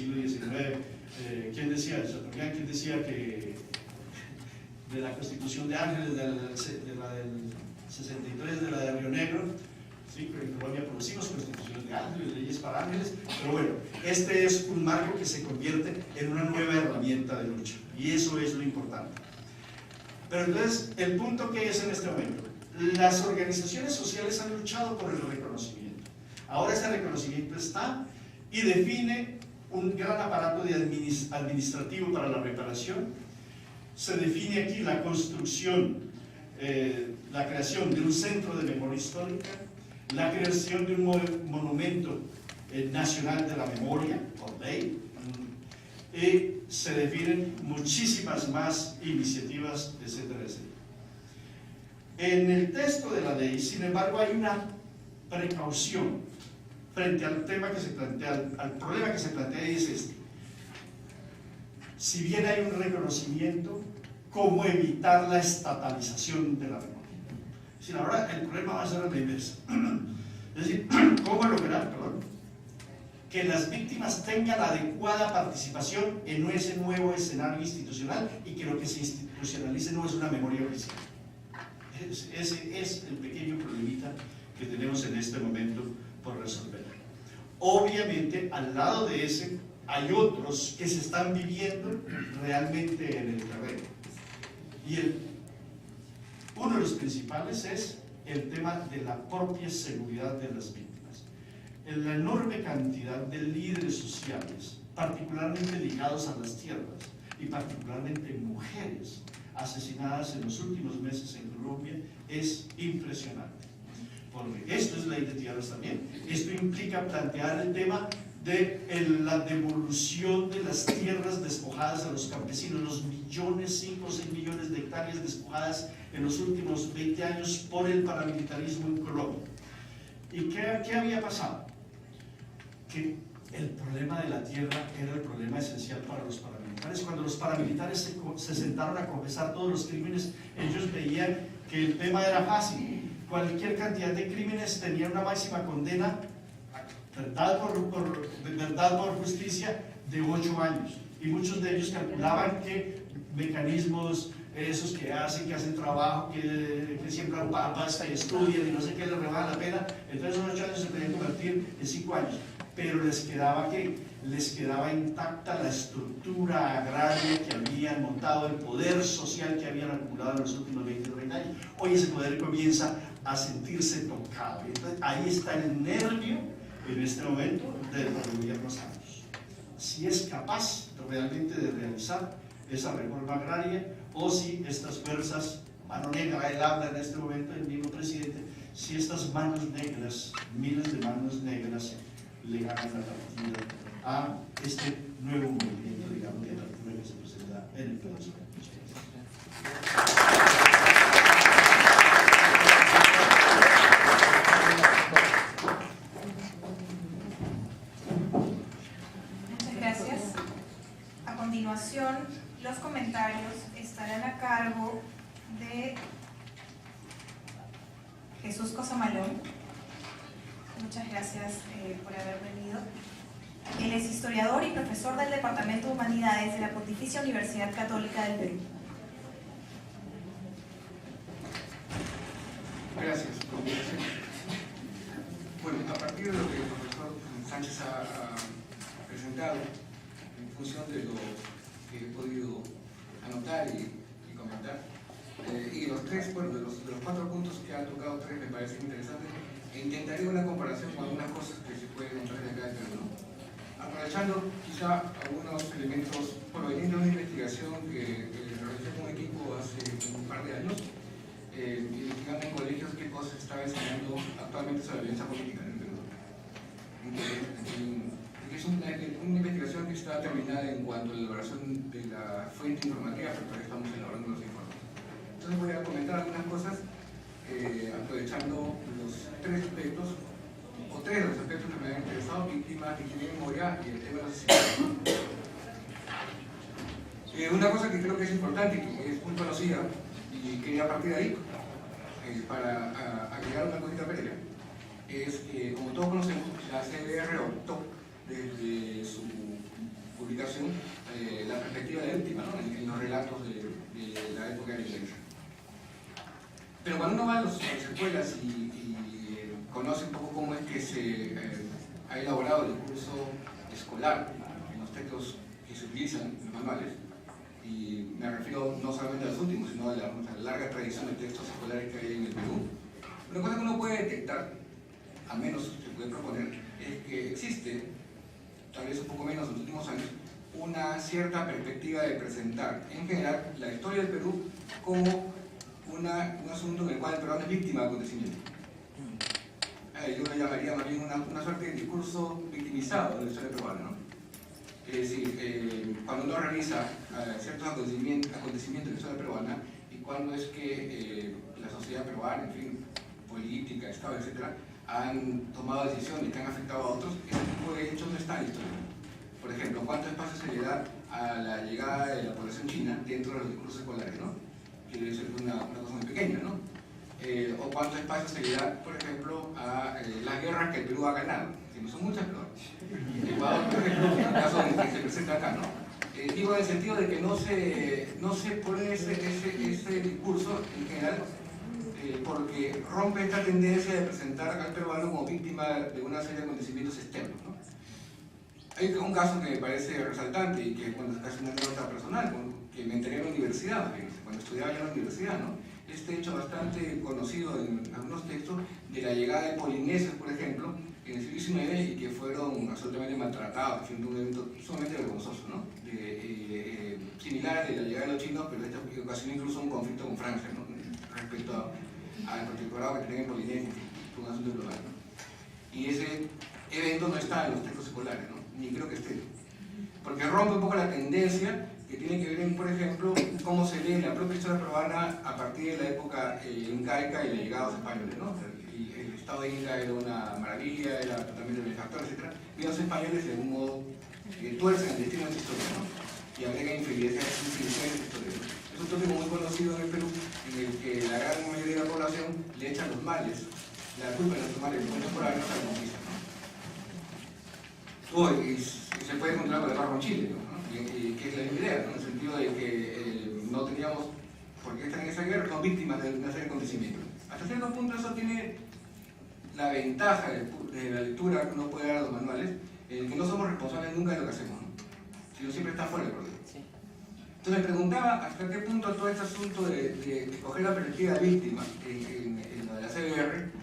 siglo XIX, ¿quién decía que de la Constitución de Ángeles, de la del 63, de la de Río Negro, sí, que en Colombia producimos constituciones de ángeles, leyes para ángeles, pero bueno, este es un marco que se convierte en una nueva herramienta de lucha, y eso es lo importante. Pero entonces, el punto que es en este momento, las organizaciones sociales han luchado por el reconocimiento. Ahora ese reconocimiento está y define un gran aparato administrativo para la reparación. Se define aquí la construcción, la creación de un centro de memoria histórica, la creación de un monumento nacional de la memoria, por ley, y se definen muchísimas más iniciativas, etcétera, etcétera. En el texto de la ley, sin embargo, hay una precaución frente al tema que se plantea, al problema que se plantea, y es este. Si bien hay un reconocimiento, ¿cómo evitar la estatalización de la memoria? Es decir, ahora el problema va a ser a la inversa. Es decir, ¿cómo lograr, que las víctimas tengan la adecuada participación en ese nuevo escenario institucional y que lo que se institucionalice no es una memoria oficial? Ese es el pequeño problemita que tenemos en este momento por resolver. Obviamente, al lado de ese, hay otros que se están viviendo realmente en el terreno. Y uno de los principales es el tema de la propia seguridad de las víctimas. En la enorme cantidad de líderes sociales, particularmente ligados a las tierras, y particularmente mujeres asesinadas en los últimos meses en Colombia, es impresionante. Porque esto es ley de tierras también. Esto implica plantear el tema de la devolución de las tierras despojadas a los campesinos, los 5 o 6 millones de hectáreas despojadas en los últimos 20 años por el paramilitarismo en Colombia. ¿Y qué había pasado? Que el problema de la tierra era el problema esencial para los paramilitares. Cuando los paramilitares se sentaron a confesar todos los crímenes, ellos veían que el tema era fácil. Cualquier cantidad de crímenes tenía una máxima condena, verdad por justicia, de 8 años. Y muchos de ellos calculaban que mecanismos, esos que hacen trabajo, que siembran pasta y estudian y no sé qué, les rebajan la pena, entonces esos 8 años se podían convertir en 5 años. Pero les quedaba intacta la estructura agraria que habían montado, el poder social que habían acumulado en los últimos 20 o 30 años. Hoy ese poder comienza a sentirse tocado. Entonces, ahí está el nervio en este momento del gobierno Santos. Si es capaz realmente de realizar esa reforma agraria, o si estas fuerzas, mano negra, él habla en este momento, el mismo presidente, si estas manos negras, miles de manos negras, le ganan la partida a este nuevo movimiento, digamos, de apertura que se presenta en el país. Muchas gracias. A continuación, los comentarios estarán a cargo de Jesús Cosamalón. Muchas gracias por haber venido. Él es historiador y profesor del Departamento de Humanidades de la Pontificia Universidad Católica del Perú. Gracias. Bueno, a partir de lo que el profesor Sánchez ha presentado, en función de lo que he podido anotar y comentar, y los 4 puntos que ha tocado, 3 me parecen interesantes, intentaré una comparación con algunas cosas que se pueden encontrar acá dentro, ¿no? Aprovechando quizá algunos elementos provenientes de una investigación que realicé con un equipo hace un par de años, investigando en colegios qué cosas estaba enseñando actualmente sobre la violencia política en el Perú. Es una investigación que está terminada en cuanto a la elaboración de la fuente informativa, pero todavía estamos elaborando los informes. Entonces voy a comentar algunas cosas aprovechando los 3 aspectos, o 3 de los aspectos que me han interesado: víctimas, victimia y memoria, y el tema de los asesinatos. Una cosa que creo que es importante y que es muy conocida, y quería partir de ahí para agregar una cosita previa, es que, como todos conocemos, la CBR optó desde su publicación la perspectiva de la víctima, ¿no? En los relatos de la época de la Iglesia. Pero cuando uno va a las escuelas y conoce un poco cómo es que se ha elaborado el discurso escolar en los textos que se utilizan en los manuales, y me refiero no solamente a los últimos, sino a la larga tradición de textos escolares que hay en el Perú, una cosa que uno puede detectar, al menos se puede proponer, es que existe, tal vez un poco menos en los últimos años, una cierta perspectiva de presentar en general la historia del Perú como un asunto en el cual el peruano es víctima de acontecimientos. Yo lo llamaría más bien una suerte de discurso victimizado de la historia peruana, ¿no? Es decir, cuando uno revisa ciertos acontecimientos de la historia peruana y cuando es que la sociedad peruana, en fin, política, Estado, etcétera, han tomado decisiones que han afectado a otros, ese tipo de hechos no están en la historia. Por ejemplo, ¿cuánto espacio se le da a la llegada de la población china dentro de los discursos escolares, ¿no? Que debe ser una cosa muy pequeña, ¿no? O cuánto espacio se le da, por ejemplo, a las guerras que el Perú ha ganado, que no son muchas, pero Ecuador, por ejemplo, en el caso que se presenta acá, ¿no? Digo en el sentido de que no se pone ese discurso en general porque rompe esta tendencia de presentar al peruano como víctima de una serie de acontecimientos externos, ¿no? Hay un caso que me parece resaltante y que cuando es casi una anécdota personal, que me enteré en la universidad, cuando estudiaba yo en la universidad, ¿no? Este hecho bastante conocido en algunos textos de la llegada de polinesios, por ejemplo, en el siglo XIX y que fueron absolutamente maltratados, siendo un evento sumamente vergonzoso, ¿no? Similar a la llegada de los chinos, pero en esta ocasión incluso un conflicto con Francia, ¿no? Respecto al protectorado que tenían en Polinesia, fue un asunto global, ¿no? Y ese evento no está en los textos escolares, ¿no? Ni creo que esté, porque rompe un poco la tendencia que tiene que ver en, por ejemplo, cómo se lee la propia historia peruana a partir de la época incaica y la llegada de los españoles, ¿no? El Estado inca era una maravilla, era totalmente benefactor, etc. Y los españoles, de algún modo, tuercen el destino de esa historia, ¿no? Y agregan infidelidad a esa historia, ¿no? Es un tópico muy conocido en el Perú, en el que la gran mayoría de la población le echa los males, la culpa de los males contemporáneos a la conquista, ¿no? Y se puede encontrar con el barro en Chile, ¿no? Que es la misma idea, ¿no? En el sentido de que no teníamos por qué estar en esa guerra, son víctimas de una serie de acontecimientos. Hasta cierto punto eso tiene la ventaja de la lectura que uno puede dar a los manuales, que no somos responsables nunca de lo que hacemos, ¿no? Sino siempre está fuera del problema. Sí. Entonces me preguntaba hasta qué punto todo este asunto de coger la perspectiva de víctima en lo de la CBR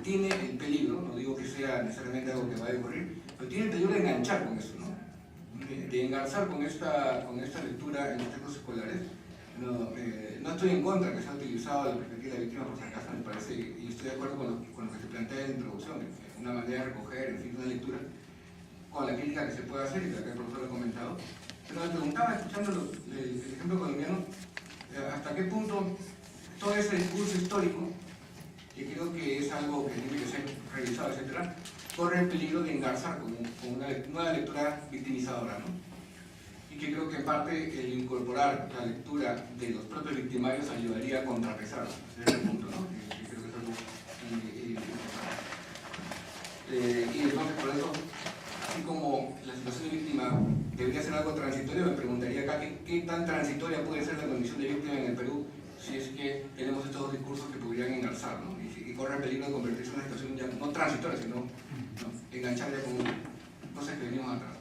tiene el peligro, no digo que sea necesariamente algo que vaya a ocurrir, pero tiene el peligro de enganchar con eso, ¿no? De engarzar con esta lectura en los textos escolares. No estoy en contra de que se ha utilizado la perspectiva de víctima por si acaso, me parece, y estoy de acuerdo con lo que se plantea en la introducción, una manera de recoger, en fin, una lectura con la crítica que se puede hacer y que acá el profesor ha comentado. Pero me preguntaba, escuchando el ejemplo colombiano, hasta qué punto todo ese discurso histórico, que creo que es algo que tiene que ser revisado, etc., corre el peligro de engarzar con una nueva lectura victimizadora, ¿no? Y que creo que en parte el incorporar la lectura de los propios victimarios ayudaría a contrapesar desde ese punto, ¿no? Que creo que es algo importante. Y entonces, por eso, así como la situación de víctima debería ser algo transitorio, me preguntaría acá qué tan transitoria puede ser la condición de víctima en el Perú si es que tenemos estos dos discursos que podrían engarzar, ¿no? Y corre el peligro de convertirse en una situación ya no transitoria, sino enganchar ya con cosas que venimos atrás.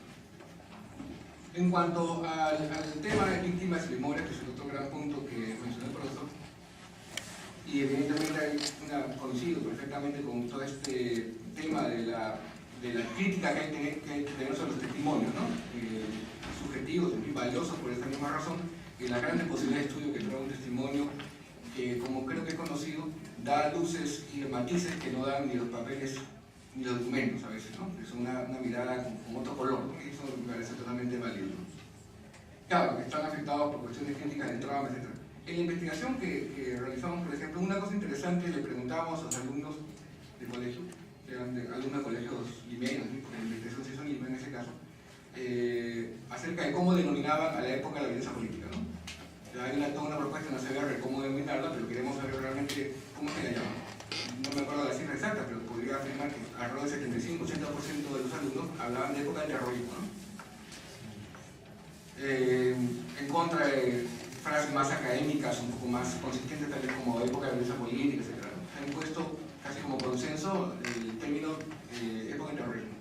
En cuanto al tema de víctimas y memorias, que es el otro gran punto que mencionó el profesor, y evidentemente coincido perfectamente con todo este tema de la crítica que hay que tener sobre los testimonios, ¿no? Subjetivos, muy valiosos por esta misma razón, y las grandes posibilidades de estudio que trae un testimonio que, como creo que es conocido, da luces y matices que no dan ni los papeles ni los documentos a veces, ¿no? Es una mirada con otro color, ¿no? Y eso me parece totalmente válido. Claro, que están afectados por cuestiones críticas del trauma, etc. En la investigación que realizamos, por ejemplo, una cosa interesante, le preguntábamos a los alumnos de colegio, que eran alumnos de colegios limeños, ¿sí? Porque la investigación se hizo en Lima en ese caso, acerca de cómo denominaban a la época la violencia política, ¿no? O sea, hay toda una propuesta en la CBR de cómo denominarla, pero queremos saber realmente cómo se la llaman. No me acuerdo la cifra exacta, pero podría afirmar que alrededor del 75-80% de los alumnos hablaban de época del terrorismo, ¿no? en contra de frases más académicas, un poco más consistentes, tal vez como época de violencia política, etc. Se ha impuesto casi como consenso el término época de terrorismo.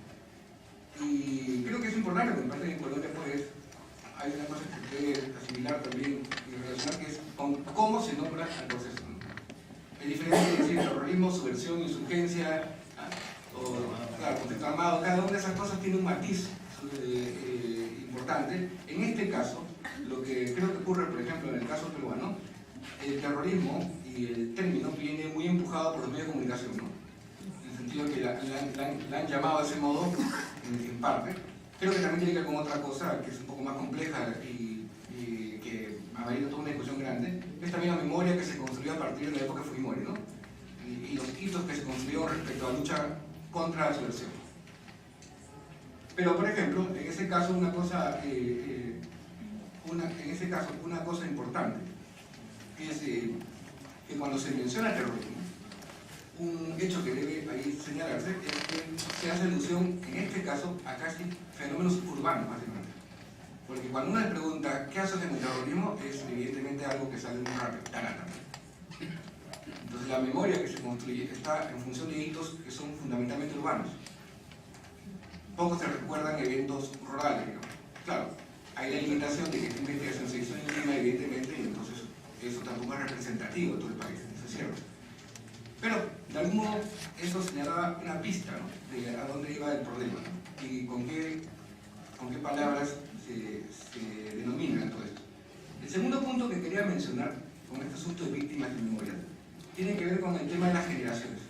Y creo que es importante, porque en parte de Colombia pues, hay una cosa que puede asimilar también y relacionar, que es con cómo se nombra al proceso, ¿no? Es diferente de decir terrorismo, subversión, insurgencia, o claro, conflicto armado. Cada una de esas cosas tiene un matiz importante. En este caso, lo que creo que ocurre, por ejemplo, en el caso peruano, el terrorismo y el término viene muy empujado por los medios de comunicación, ¿no? En el sentido de que la han llamado de ese modo, en parte. Creo que también tiene que ver con otra cosa que es un poco más compleja y que ha habido toda una discusión grande. Es también la memoria que se construyó a partir de la época de Fujimori, ¿no? Y los hitos que se construyeron respecto a la lucha contra la subversión. Pero, por ejemplo, en ese caso una cosa importante es que cuando se menciona terrorismo, un hecho que debe ahí señalarse es que se hace alusión, en este caso, a casi fenómenos urbanos, básicamente. Porque cuando uno le pregunta qué asocian el terrorismo, es evidentemente algo que sale muy rápido, tarata. Entonces la memoria que se construye está en función de hitos que son fundamentalmente urbanos. Pocos se recuerdan eventos rurales, digamos. Claro, hay la limitación de que esta investigación se hizo en Lima, evidentemente, y entonces eso tampoco es representativo de todo el país, eso es cierto. Pero, de algún modo, eso señalaba una pista, ¿no? De a dónde iba el problema, ¿no? Y con qué palabras se denomina todo esto. El segundo punto que quería mencionar con este asunto de víctimas de memoria tiene que ver con el tema de las generaciones.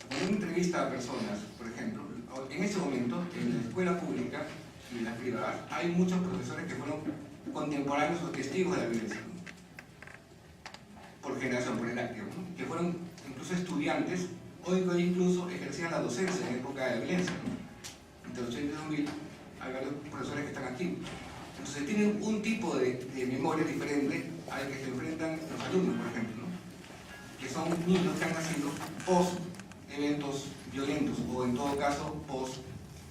Cuando uno entrevista a personas, por ejemplo, en ese momento, en la escuela pública y en las privadas, hay muchos profesores que fueron contemporáneos o testigos de la violencia, ¿no? Por generación, por edad, ¿no? Que fueron incluso estudiantes, hoy incluso ejercían la docencia en época de violencia, ¿no? Entre 80 y 2000 hay varios profesores que están aquí. Entonces tienen un tipo de memoria diferente al que se enfrentan los alumnos, por ejemplo, ¿no? Que son niños que han nacido post eventos violentos, o en todo caso post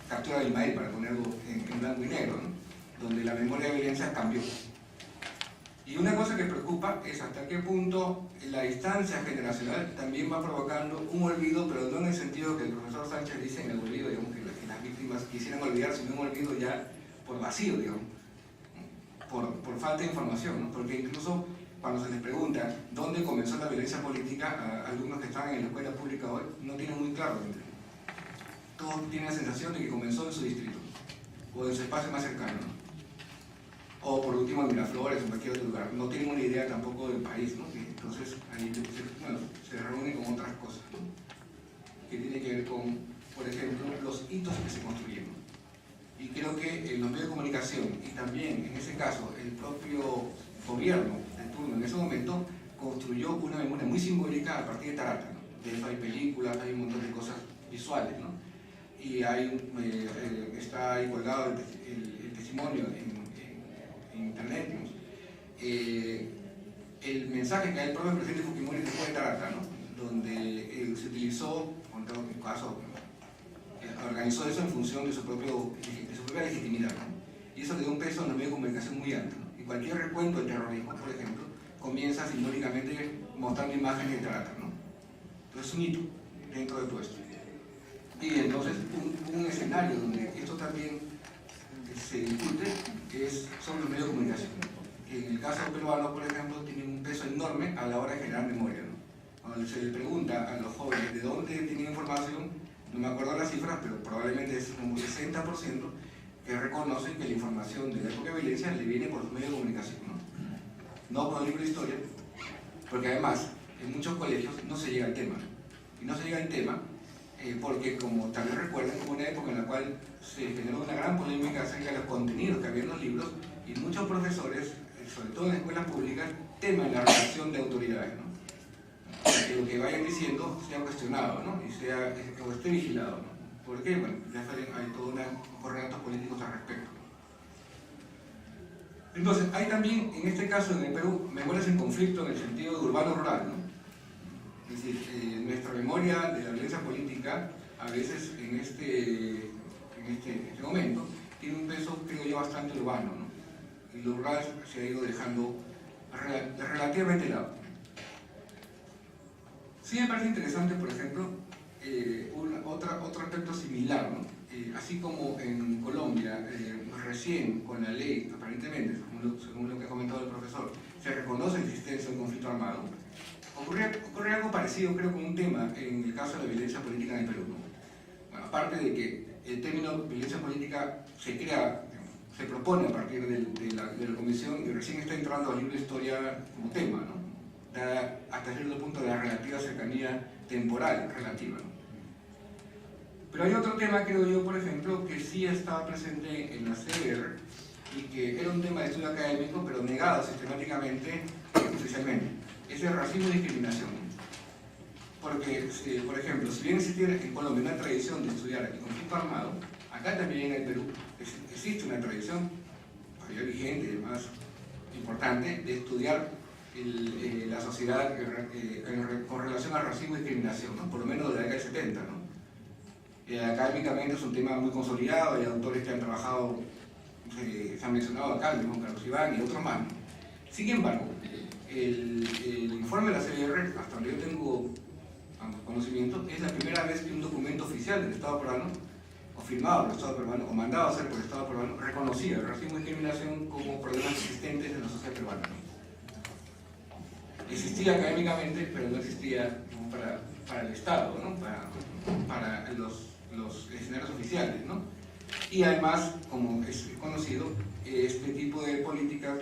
captura del maíz, para ponerlo en blanco y negro, ¿no? Donde la memoria de violencia cambió. Y una cosa que preocupa es hasta qué punto la distancia generacional también va provocando un olvido, pero no en el sentido que el profesor Sánchez dice en el olvido, digamos, que las víctimas quisieran olvidar, sino un olvido ya por vacío, digamos, por falta de información, ¿no? Porque incluso cuando se les pregunta dónde comenzó la violencia política, a alumnos que están en la escuela pública hoy no tienen muy claro dónde. Todos tienen la sensación de que comenzó en su distrito o en su espacio más cercano, ¿no? O por último en Miraflores o en cualquier otro lugar. No tienen una idea tampoco del país, ¿no? Entonces ahí se reúnen con otras cosas, ¿no? Que tiene que ver con, por ejemplo, los hitos que se construyeron. Y creo que los medios de comunicación y también en ese caso el propio gobierno de turno en ese momento construyó una memoria muy simbólica a partir de Tarata, ¿no? De eso hay películas, hay un montón de cosas visuales, ¿no? Y está ahí colgado el testimonio en internet, digamos. El mensaje que hay el propio presidente Fujimori después de Tarata, ¿no? Donde se utilizó, en todo caso, organizó eso en función de su propia legitimidad, ¿no? Y eso le dio un peso en los medios de comunicación muy alto, ¿no? Y cualquier recuento del terrorismo, por ejemplo, comienza simbólicamente mostrando imágenes de Tarata, ¿no? Entonces es un hito dentro de todo esto. Y entonces un escenario donde esto también se discute son los medios de comunicación, que en el caso peruano, por ejemplo, tienen un peso enorme a la hora de generar memoria, ¿no? Cuando se les pregunta a los jóvenes de dónde tienen información, no me acuerdo las cifras, pero probablemente es como un 60% que reconocen que la información de la época de violencia le viene por los medios de comunicación, no por el libro de historia, porque además en muchos colegios no se llega al tema, y no se llega al tema porque, como tal vez recuerden, hubo una época en la cual se generó una gran polémica acerca de los contenidos que había en los libros, y muchos profesores, sobre todo en las escuelas públicas, temen la reacción de autoridades, ¿no? Que lo que vayan diciendo sea cuestionado, ¿no? O esté vigilado, ¿no? ¿Por qué? Bueno, ya saben, hay todos unos correlatos políticos al respecto. Entonces, hay también, en este caso en el Perú, memorias en conflicto en el sentido de urbano-rural, ¿no? Es decir, nuestra memoria de la violencia política, a veces en este momento, tiene un peso, creo yo, bastante urbano, ¿no? y lo rural se ha ido dejando relativamente de lado. Sí me parece interesante, por ejemplo, otro aspecto similar, ¿no? Así como en Colombia, recién con la ley, aparentemente, según lo que ha comentado el profesor, se reconoce la existencia de un conflicto armado, ocurre algo parecido, creo, con un tema en el caso de la violencia política en el Perú, ¿no? Bueno, aparte de que el término violencia política se crea, se propone a partir de la Comisión y recién está entrando al libro de historia como tema, ¿no? Dada hasta cierto punto de la relativa cercanía temporal relativa, ¿no? Pero hay otro tema, creo yo, por ejemplo, que sí estaba presente en la CBR y que era un tema de estudio académico, pero negado sistemáticamente y oficialmente. Es el racismo y discriminación. Porque, por ejemplo, si bien existiera en Colombia una tradición de estudiar el conflicto armado, acá también en el Perú existe una tradición todavía vigente y más importante de estudiar la sociedad con relación al racismo y discriminación, ¿no? Por lo menos de la década del 70, ¿no? Académicamente es un tema muy consolidado, hay autores que han trabajado, se han mencionado acá, el mismo Carlos Iván y otros más, ¿no? Sin embargo, el informe de la CBR, hasta donde yo tengo conocimiento, es la primera vez que un documento oficial del Estado peruano, o firmado por el Estado peruano, o mandado a hacer por el Estado peruano, reconocía el racismo y discriminación como problemas existentes en la sociedad peruana, ¿no? Existía académicamente, pero no existía para el Estado, ¿no? Para los escenarios oficiales, ¿no? Y además, como es conocido, este tipo de políticas,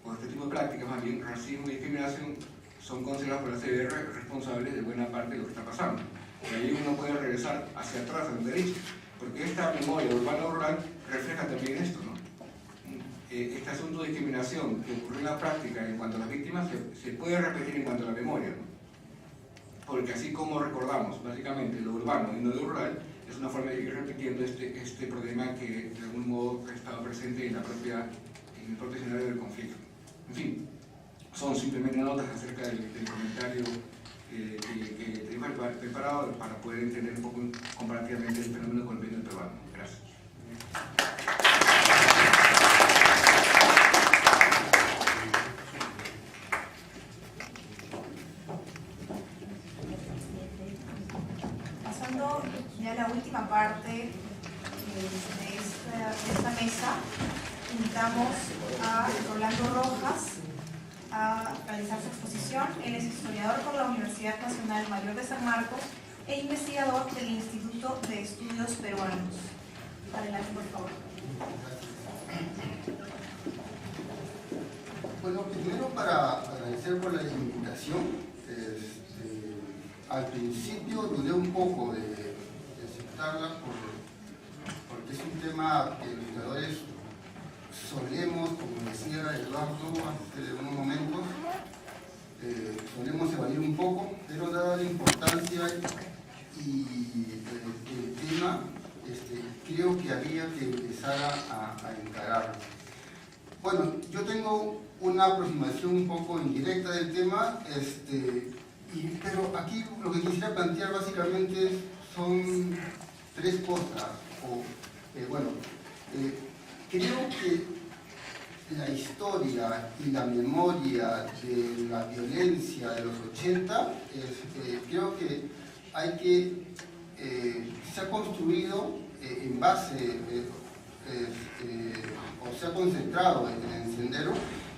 o este tipo de prácticas, más bien, racismo y discriminación, son consideradas por la CBR responsables de buena parte de lo que está pasando. Y ahí uno puede regresar hacia atrás a donde dice, porque esta memoria urbano-rural refleja también esto, ¿no? Este asunto de discriminación que ocurrió en la práctica en cuanto a las víctimas se puede repetir en cuanto a la memoria, ¿no? Porque así como recordamos básicamente lo urbano y no lo rural, es una forma de ir repitiendo este problema que de algún modo ha estado presente en el propio escenario del conflicto. En fin, son simplemente notas acerca del comentario que te he preparado para poder entender un poco comparativamente el fenómeno colombiano y peruano. Gracias. Pasando ya a la última parte de esta mesa, invitamos a Rolando Rojas a realizar su exposición. Él es historiador por la Universidad Nacional Mayor de San Marcos e investigador del Instituto de Estudios Peruanos. Adelante, por favor. Bueno, primero para agradecer por la invitación. Al principio dudé un poco de aceptarla porque es un tema que los historiadores solemos, como decía Eduardo hace unos momentos, solemos evadir un poco, pero dada la importancia y el tema, creo que había que empezar a encararlo. Bueno, yo tengo una aproximación un poco indirecta del tema, pero aquí lo que quisiera plantear básicamente son tres cosas. Creo que la historia y la memoria de la violencia de los 80, creo que se ha construido en base, o se ha concentrado en el Sendero,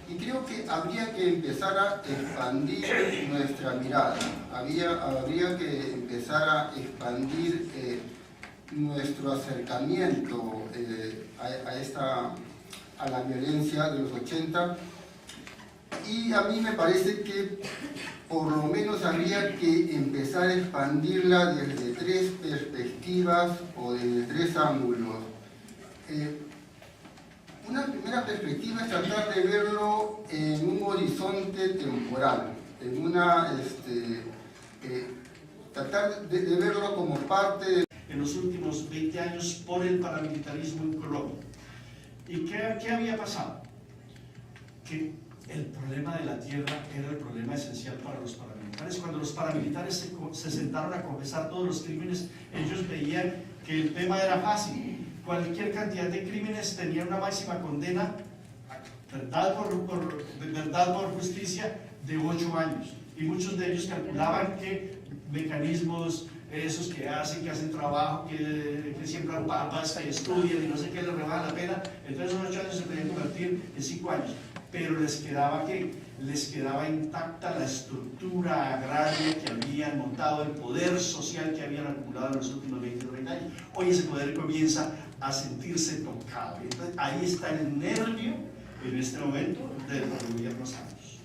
y creo que habría que empezar a expandir nuestra mirada, habría que empezar a expandir nuestro acercamiento a la violencia de los 80, y a mí me parece que por lo menos habría que empezar a expandirla desde tres perspectivas o desde tres ángulos. Una primera perspectiva es tratar de verlo en un horizonte temporal, tratar de verlo como parte de... En los últimos 20 años por el paramilitarismo en Colombia. ¿Y qué había pasado? Que el problema de la tierra era el problema esencial para los paramilitares. Cuando los paramilitares se sentaron a confesar todos los crímenes, ellos veían que el tema era fácil. Cualquier cantidad de crímenes tenía una máxima condena verdad por justicia, de 8 años. Y muchos de ellos calculaban que mecanismos esos que hacen trabajo, que siembran papas, que estudian y no sé qué, les rebajan la pena, entonces esos 8 años se podían convertir en 5 años. Pero les quedaba intacta la estructura agraria que habían montado, el poder social que habían acumulado en los últimos 20 o 30 años. Hoy ese poder comienza a sentirse tocado. Entonces, ahí está el nervio en este momento de los gobiernos sanos.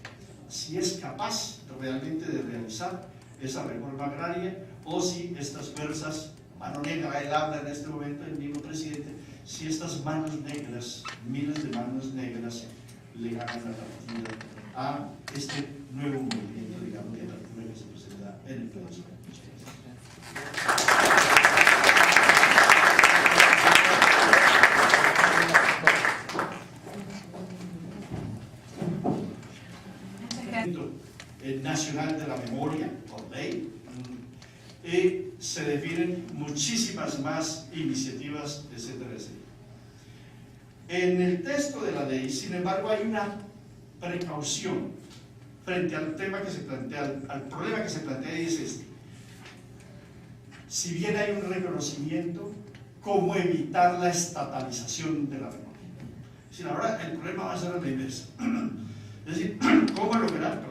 Si es capaz realmente de realizar esa reforma agraria, o si estas fuerzas, mano negra, él habla en este momento, el mismo presidente, si estas manos negras, miles de manos negras, le ganan la partida a este nuevo movimiento, digamos, de apertura que se presenta en el país. Nacional de la memoria, por ley, se definen muchísimas más iniciativas, etcétera, etcétera. En el texto de la ley, sin embargo, hay una precaución frente al tema que se plantea, al problema que se plantea, y es este. Si bien hay un reconocimiento, ¿cómo evitar la estatalización de la memoria? Si ahora el problema va a ser la inversa. Es decir, ¿cómo lograr,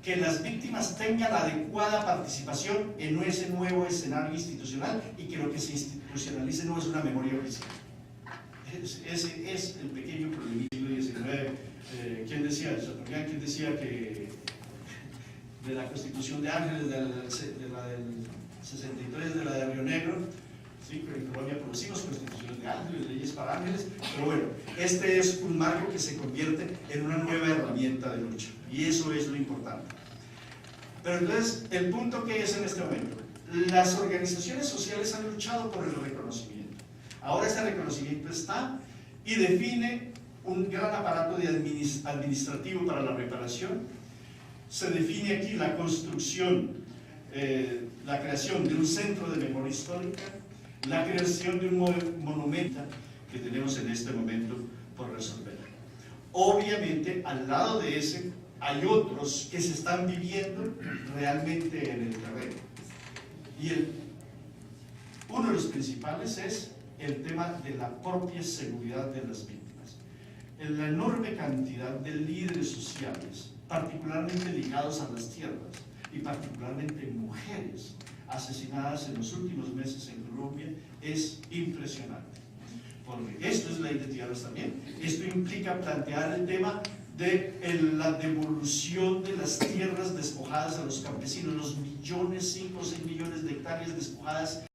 que las víctimas tengan la adecuada participación en ese nuevo escenario institucional y que lo que se institucionalice no es una memoria oficial? Ese es el pequeño problema del siglo XIX. ¿Quién decía eso? ¿Quién decía que de la Constitución de Ángeles, de la del 63, de la de Río Negro, sí, que en Colombia conocimos constituciones de ángeles, leyes para ángeles, pero bueno, este es un marco que se convierte en una nueva herramienta de lucha, y eso es lo importante. Pero entonces, el punto que es en este momento, las organizaciones sociales han luchado por el reconocimiento. Ahora ese reconocimiento está y define un gran aparato administrativo para la reparación. Se define aquí la construcción, la creación de un centro de memoria histórica, la creación de un monumento que tenemos en este momento por resolver. Obviamente, al lado de ese, hay otros que se están viviendo realmente en el terreno. Y uno de los principales es el tema de la propia seguridad de las víctimas. En la enorme cantidad de líderes sociales, particularmente ligados a las tierras, y particularmente mujeres asesinadas en los últimos meses en Colombia, es impresionante. Porque esto es ley de tierras también. Esto implica plantear el tema de la devolución de las tierras despojadas a los campesinos, los millones, 5 o 6 millones de hectáreas despojadas